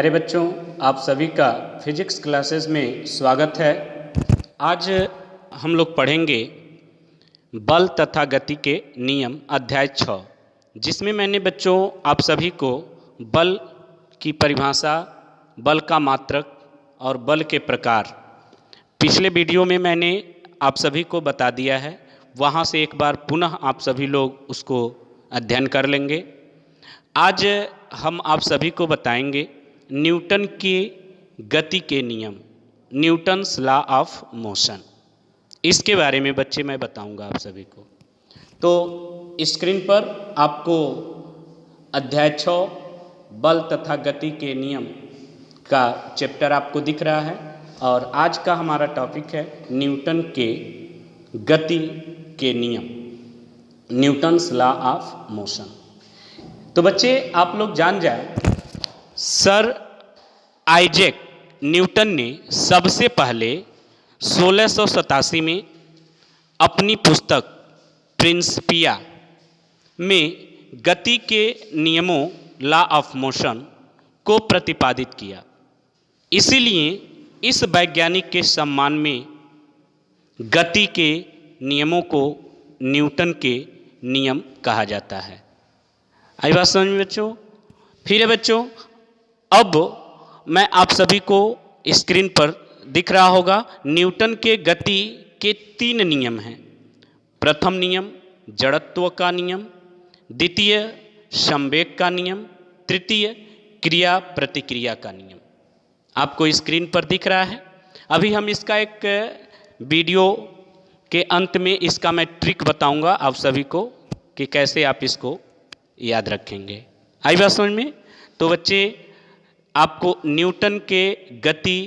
प्यारे बच्चों, आप सभी का फिजिक्स क्लासेस में स्वागत है। आज हम लोग पढ़ेंगे बल तथा गति के नियम अध्याय 6, जिसमें मैंने बच्चों आप सभी को बल की परिभाषा, बल का मात्रक और बल के प्रकार पिछले वीडियो में मैंने आप सभी को बता दिया है। वहाँ से एक बार पुनः आप सभी लोग उसको अध्ययन कर लेंगे। आज हम आप सभी को बताएंगे न्यूटन के गति के नियम, न्यूटन्स लॉ ऑफ मोशन। इसके बारे में बच्चे मैं बताऊंगा आप सभी को। तो स्क्रीन पर आपको अध्याय 6 बल तथा गति के नियम का चैप्टर आपको दिख रहा है और आज का हमारा टॉपिक है न्यूटन के गति के नियम, न्यूटन्स लॉ ऑफ मोशन। तो बच्चे आप लोग जान जाए, सर आइजैक न्यूटन ने सबसे पहले 1687 में अपनी पुस्तक प्रिंसिपिया में गति के नियमों लॉ ऑफ मोशन को प्रतिपादित किया। इसीलिए इस वैज्ञानिक के सम्मान में गति के नियमों को न्यूटन के नियम कहा जाता है। आई बात समझ में बच्चों? फिर है बच्चों, अब मैं आप सभी को स्क्रीन पर दिख रहा होगा न्यूटन के गति के 3 नियम हैं। प्रथम नियम जड़त्व का नियम, द्वितीय संवेग का नियम, तृतीय क्रिया प्रतिक्रिया का नियम। आपको स्क्रीन पर दिख रहा है। अभी हम इसका एक वीडियो के अंत में इसका मैं ट्रिक बताऊंगा आप सभी को कि कैसे आप इसको याद रखेंगे। आई बात समझ में? तो बच्चे आपको न्यूटन के गति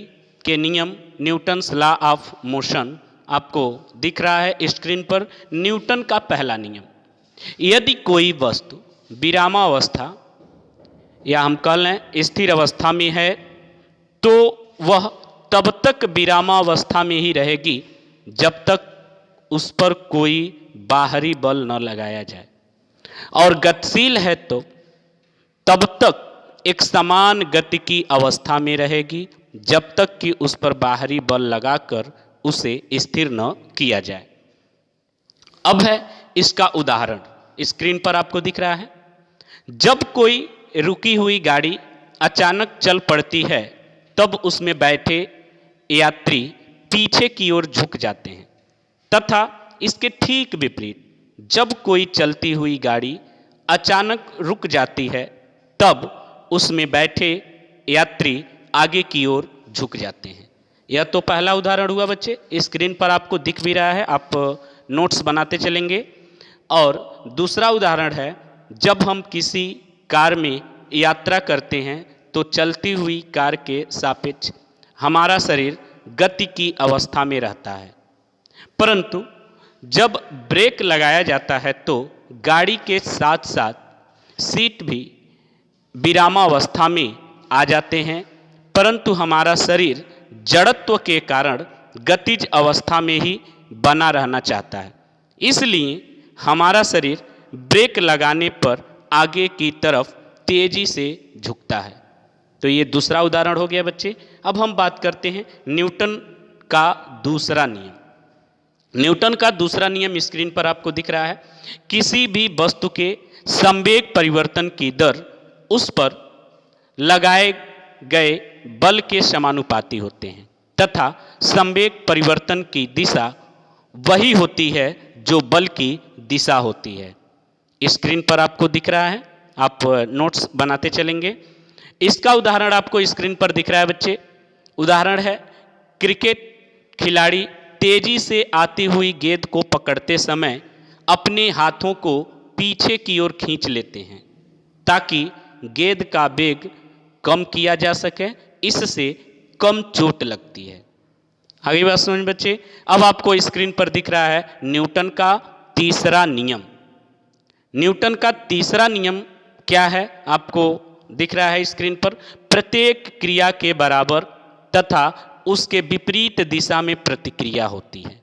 के नियम, न्यूटन्स लॉ ऑफ मोशन आपको दिख रहा है स्क्रीन पर। न्यूटन का पहला नियम, यदि कोई वस्तु विरामावस्था या हम कह लें स्थिर अवस्था में है तो वह तब तक विरामावस्था में ही रहेगी जब तक उस पर कोई बाहरी बल न लगाया जाए, और गतिशील है तो तब तक एक समान गति की अवस्था में रहेगी जब तक कि उस पर बाहरी बल लगाकर उसे स्थिर न किया जाए। अब है इसका उदाहरण, स्क्रीन पर आपको दिख रहा है। जब कोई रुकी हुई गाड़ी अचानक चल पड़ती है तब उसमें बैठे यात्री पीछे की ओर झुक जाते हैं, तथा इसके ठीक विपरीत जब कोई चलती हुई गाड़ी अचानक रुक जाती है तब उसमें बैठे यात्री आगे की ओर झुक जाते हैं। यह तो पहला उदाहरण हुआ बच्चे, स्क्रीन पर आपको दिख भी रहा है, आप नोट्स बनाते चलेंगे। और दूसरा उदाहरण है, जब हम किसी कार में यात्रा करते हैं तो चलती हुई कार के सापेक्ष हमारा शरीर गति की अवस्था में रहता है, परंतु जब ब्रेक लगाया जाता है तो गाड़ी के साथ साथ सीट भी विरामावस्था में आ जाते हैं, परंतु हमारा शरीर जड़त्व के कारण गतिज अवस्था में ही बना रहना चाहता है, इसलिए हमारा शरीर ब्रेक लगाने पर आगे की तरफ तेजी से झुकता है। तो ये दूसरा उदाहरण हो गया बच्चे। अब हम बात करते हैं न्यूटन का दूसरा नियम। न्यूटन का दूसरा नियम स्क्रीन पर आपको दिख रहा है। किसी भी वस्तु के संवेग परिवर्तन की दर उस पर लगाए गए बल के समानुपाती होते हैं, तथा संवेग परिवर्तन की दिशा वही होती है जो बल की दिशा होती है। स्क्रीन पर आपको दिख रहा है, आप नोट्स बनाते चलेंगे। इसका उदाहरण आपको स्क्रीन पर दिख रहा है बच्चे। उदाहरण है, क्रिकेट खिलाड़ी तेजी से आती हुई गेंद को पकड़ते समय अपने हाथों को पीछे की ओर खींच लेते हैं ताकि गेंद का वेग कम किया जा सके, इससे कम चोट लगती है। आगे बात समझ बच्चे। अब आपको स्क्रीन पर दिख रहा है न्यूटन का तीसरा नियम। न्यूटन का तीसरा नियम क्या है आपको दिख रहा है स्क्रीन पर। प्रत्येक क्रिया के बराबर तथा उसके विपरीत दिशा में प्रतिक्रिया होती है।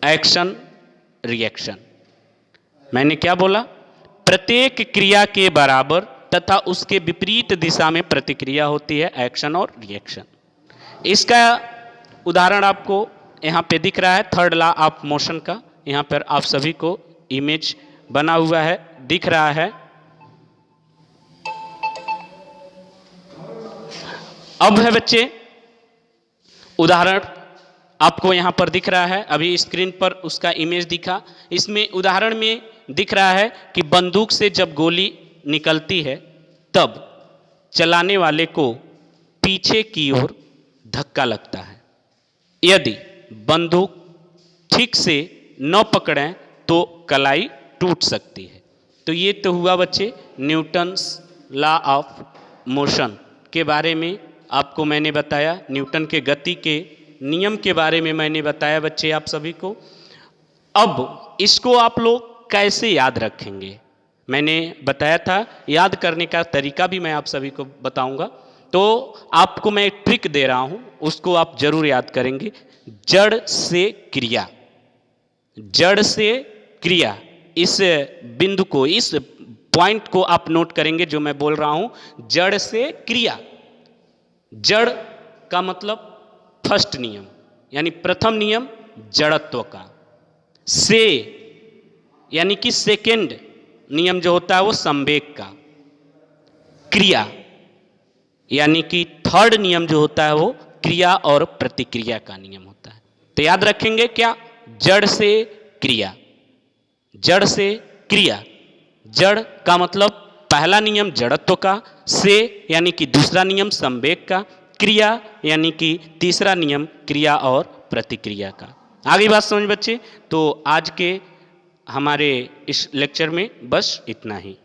Action reaction. मैंने क्या बोला? प्रत्येक क्रिया के बराबर तथा उसके विपरीत दिशा में प्रतिक्रिया होती है, एक्शन और रिएक्शन। इसका उदाहरण आपको यहाँ पे दिख रहा है, थर्ड लॉ ऑफ मोशन का। यहाँ पर आप सभी को इमेज बना हुआ है, दिख रहा है। अब है बच्चे उदाहरण आपको यहाँ पर दिख रहा है, अभी स्क्रीन पर उसका इमेज दिखा। इसमें उदाहरण में दिख रहा है कि बंदूक से जब गोली निकलती है तब चलाने वाले को पीछे की ओर धक्का लगता है। यदि बंदूक ठीक से न पकड़ें तो कलाई टूट सकती है। तो ये तो हुआ बच्चे न्यूटन्स लॉ ऑफ मोशन के बारे में आपको मैंने बताया, न्यूटन के गति के नियम के बारे में मैंने बताया बच्चे आप सभी को। अब इसको आप लोग कैसे याद रखेंगे, मैंने बताया था, याद करने का तरीका भी मैं आप सभी को बताऊंगा। तो आपको मैं एक ट्रिक दे रहा हूं, उसको आप जरूर याद करेंगे। जड़ से क्रिया, जड़ से क्रिया, इस बिंदु को, इस पॉइंट को आप नोट करेंगे जो मैं बोल रहा हूं, जड़ से क्रिया। जड़ का मतलब फर्स्ट नियम यानी प्रथम नियम जड़त्व का, से यानी कि सेकेंड नियम जो होता है वो संवेग का, क्रिया यानी कि थर्ड नियम जो होता है वो क्रिया और प्रतिक्रिया का नियम होता है। तो याद रखेंगे क्या, जड़ से क्रिया, जड़ से क्रिया। जड़ का मतलब पहला नियम जड़त्व का, से यानी कि दूसरा नियम संवेग का, क्रिया यानी कि तीसरा नियम क्रिया और प्रतिक्रिया का। आगे बात समझ बच्चे। तो आज के हमारे इस लेक्चर में बस इतना ही।